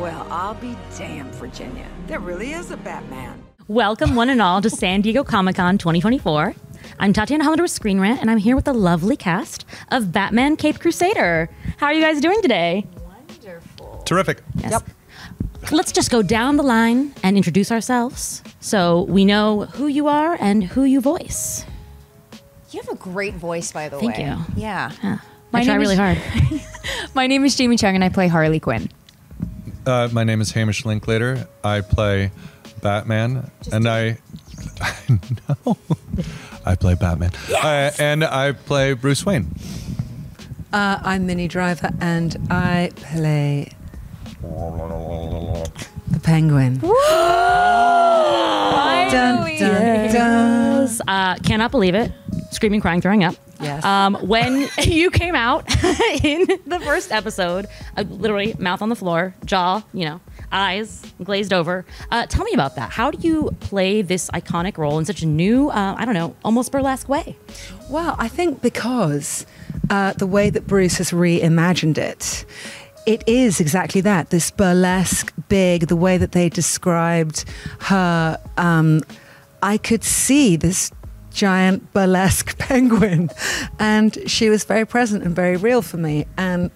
Well, I'll be damned, Virginia. There really is a Batman. Welcome, one and all, to San Diego Comic-Con 2024. I'm Tatiana Hollander with Screen Rant, and I'm here with the lovely cast of Batman Caped Crusader. How are you guys doing today? Wonderful. Terrific. Yes. Yep. Let's just go down the line and introduce ourselves so we know who you are and who you voice. You have a great voice, by the Thank way. you. Yeah. I try really hard. My name is Jamie Chung, and I play Harley Quinn. My name is Hamish Linklater. I play Batman, and I know I play Batman, Yes! and I play Bruce Wayne. I'm Minnie Driver, and I play the Penguin. Finally. Dun, dun, dun. Cannot believe it. Screaming, crying, throwing up. Yes. When you came out in the first episode, literally mouth on the floor, jaw, eyes glazed over. Tell me about that. How do you play this iconic role in such a new, almost burlesque way? Well, I think because the way that Bruce has reimagined it, it is exactly that, this burlesque, big, the way that they described her. I could see this giant burlesque penguin, and she was very present and very real for me. And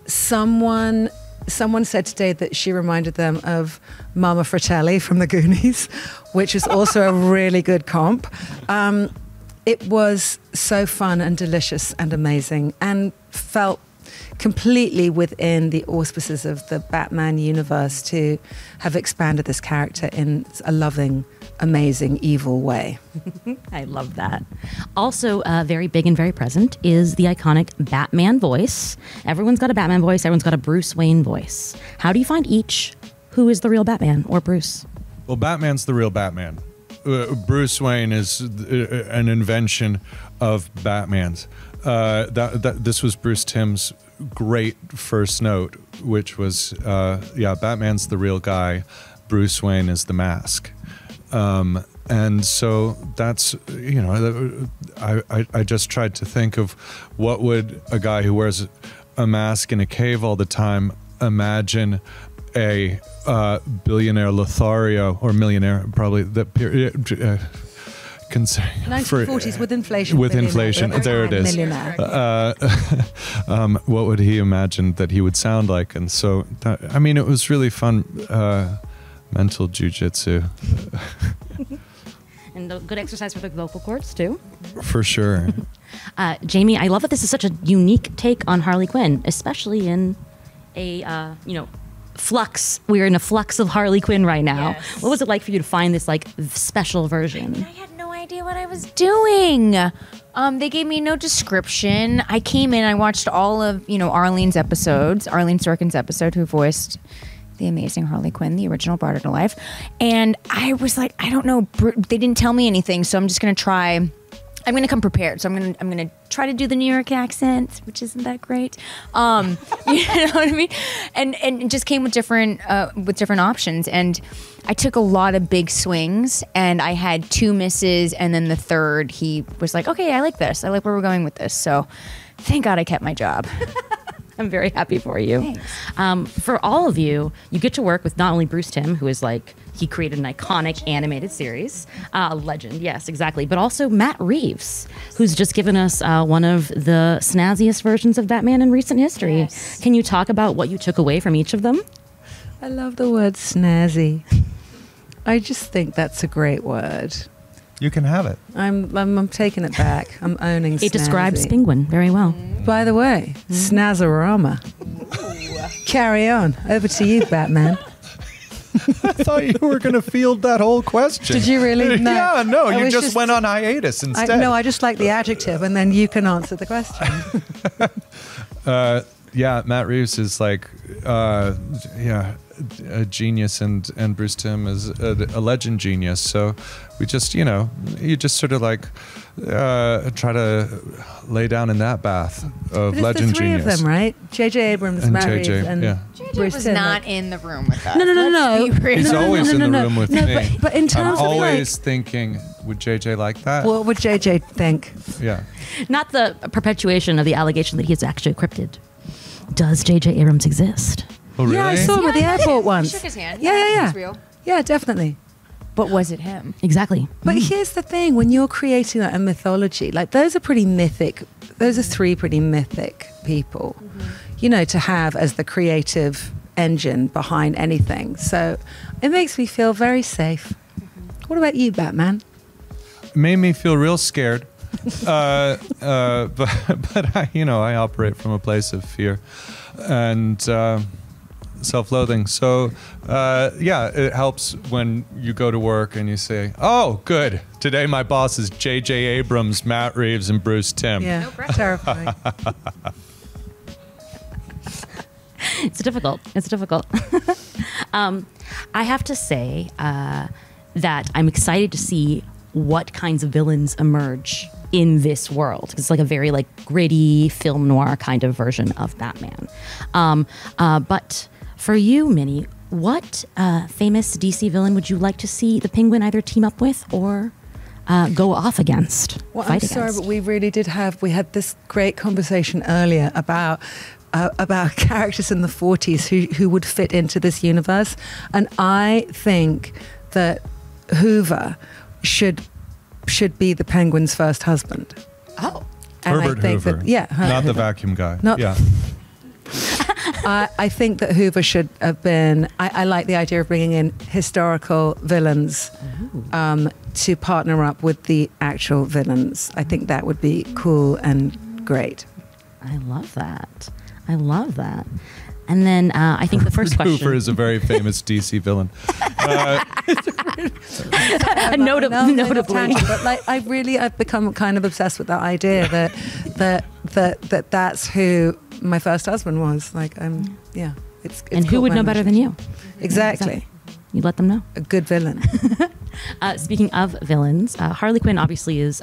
someone said today that she reminded them of Mama Fratelli from the Goonies, which is also a really good comp. It was so fun and delicious and amazing, and felt completely within the auspices of the Batman universe to have expanded this character in a loving, amazing, evil way. I love that. Also, very big and very present is the iconic Batman voice. Everyone's got a Batman voice. Everyone's got a Bruce Wayne voice. How do you find each? Who is the real Batman or Bruce? Well, Batman's the real Batman. Bruce Wayne is an invention of Batman's. This was Bruce Timm's great first note, which was, Batman's the real guy. Bruce Wayne is the mask. And so that's, I just tried to think of what would a guy who wears a mask in a cave all the time imagine a billionaire Lothario, or millionaire, probably, that period. 1940s with inflation. With inflation, there it is. What would he imagine that he would sound like? And so, it was really fun. Mental jujitsu. And a good exercise for the vocal cords, too. For sure. Jamie, I love that this is such a unique take on Harley Quinn, especially in a, flux. We're in a flux of Harley Quinn right now. Yes. What was it like for you to find this, special version? I had no idea what I was doing. They gave me no description. I came in, I watched all of, Arlene Sorkin's episode, who voiced the amazing Harley Quinn, the original, brought her to life. And I was like, I don't know, they didn't tell me anything, so I'm just going to try. I'm going to come prepared. So I'm going to try to do the New York accent, which isn't that great. You know what I mean? And it just came with different options. And I took a lot of big swings, and I had 2 misses, and then the third, he was like, okay, I like this. I like where we're going with this. So thank God I kept my job. I'm very happy for you. For all of you, you get to work with not only Bruce Timm, who is he created an iconic animated series, a legend, yes, exactly, but also Matt Reeves, who's just given us one of the snazziest versions of Batman in recent history. Yes. Can you talk about what you took away from each of them? I love the word snazzy. I just think that's a great word. You can have it. I'm taking it back. I'm owning snazzy. It describes Penguin very well. By the way, Snazorama. Carry on. Over to you, Batman. I thought you were going to field that whole question. Did you really? No. Yeah, no, I you was just went on hiatus instead. I just like the adjective, and then you can answer the question. Matt Reeves is a genius, and Bruce Timm is a legend genius. So we just, you just sort of try to lay down in that bath of legend the three genius. of them, right? J.J. Abrams, And Matt J.J., Reeves, and yeah. JJ was not in the room with us. No. He's always in the room with me. But in terms I'm of always thinking, would JJ like that? what would J.J. think? Yeah. Not the perpetuation of the allegation that he is actually a cryptid. Does J.J. Abrams exist? Oh, really? Yeah, I saw him at the airport once. Shook his hand. Yeah. It's real. Yeah, definitely. But was it him? Exactly. But here's the thing, when you're creating like a mythology, like those are pretty mythic, those are three pretty mythic people, you know, to have as the creative engine behind anything. So it makes me feel very safe. What about you, Batman? It made me feel real scared. But I operate from a place of fear and self-loathing. So, it helps when you go to work and you say, "Oh, good. Today my boss is J.J. Abrams, Matt Reeves, and Bruce Timm." Yeah, terrifying. It's difficult. I have to say that I'm excited to see what kinds of villains emerge in this world. It's like a very like gritty film noir kind of version of Batman. But for you, Minnie, what famous DC villain would you like to see the Penguin either team up with or go off against? Well, I'm sorry, but we really did we had this great conversation earlier about characters in the 40s who would fit into this universe. And I think that Hoover should be the Penguin's first husband. Oh. And Herbert I think Hoover. That, yeah. Not the Hoover. vacuum guy. Yeah. I think that Hoover should have been, I like the idea of bringing in historical villains to partner up with the actual villains. I think that would be cool and great. I love that. And then I think the first question. Hoover is a very famous DC villain. Notably. But like, I've become kind of obsessed with that idea that's who my first husband was. Like, it's and who would know better than you? Exactly. You let them know. A good villain. Speaking of villains, Harley Quinn obviously is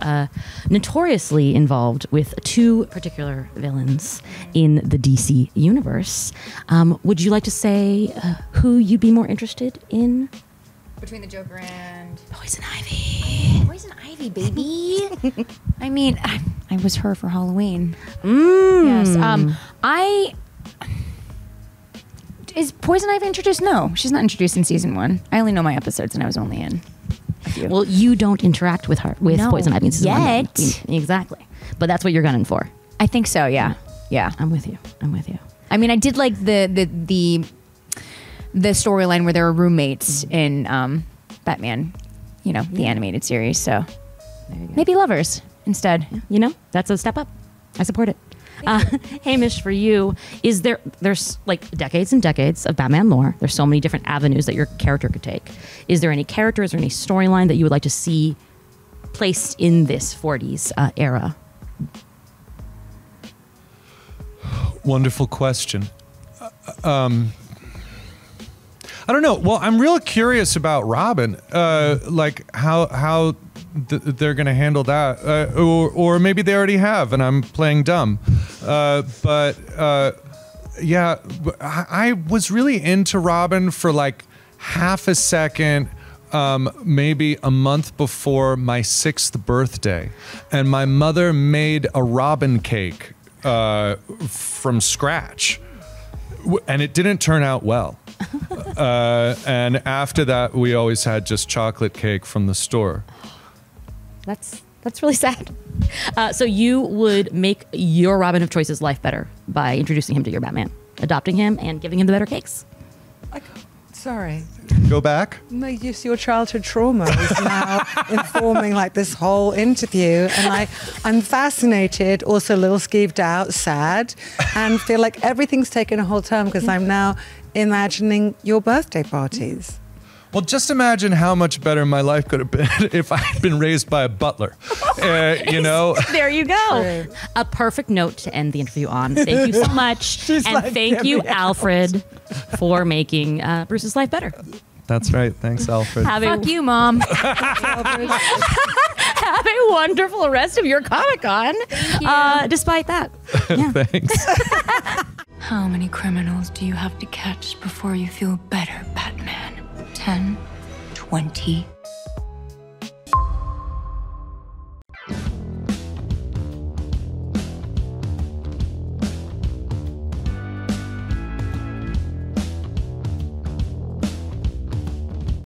notoriously involved with two particular villains in the DC universe. Would you like to say who you'd be more interested in? Between the Joker and Poison Ivy. Poison Ivy, baby. I mean, I was her for Halloween. Yes. Is Poison Ivy introduced? No, she's not introduced in season 1. I only know my episodes, and I was only in a few. Well, you don't interact with Poison Ivy in season 1. Yet. Exactly. But that's what you're gunning for. I think so. Yeah. I'm with you. I mean, I did like the storyline where they were roommates in Batman, the animated series. So maybe lovers instead. That's a step up. I support it. Hamish, for you, there's like decades and decades of Batman lore. There's so many different avenues that your character could take. Is there any characters or any storyline that you would like to see placed in this 40s era? Wonderful question. I don't know. Well, I'm real curious about Robin, like how they're going to handle that, or maybe they already have, and I'm playing dumb. But I was really into Robin for like half a second, maybe a month before my 6th birthday, and my mother made a Robin cake from scratch, and it didn't turn out well. And after that, we always had just chocolate cake from the store. That's really sad. So you would make your Robin of Choice's life better by introducing him to your Batman, adopting him, and giving him the better cakes. Sorry. Go back? No, just your childhood trauma is now informing like this whole interview, and I'm fascinated, also a little skeeved out, sad, and feel like everything's taken a whole turn because I'm now imagining your birthday parties. Well, just imagine how much better my life could have been if I had been raised by a butler. There you go. True. A perfect note to end the interview on. Thank you so much. And like, thank you, Alfred, for making Bruce's life better. That's right. Thanks, Alfred. Fuck you, Mom. Have a wonderful rest of your Comic-Con. Despite that. Yeah. Thanks. How many criminals do you have to catch before you feel better, Batman? 10, 20,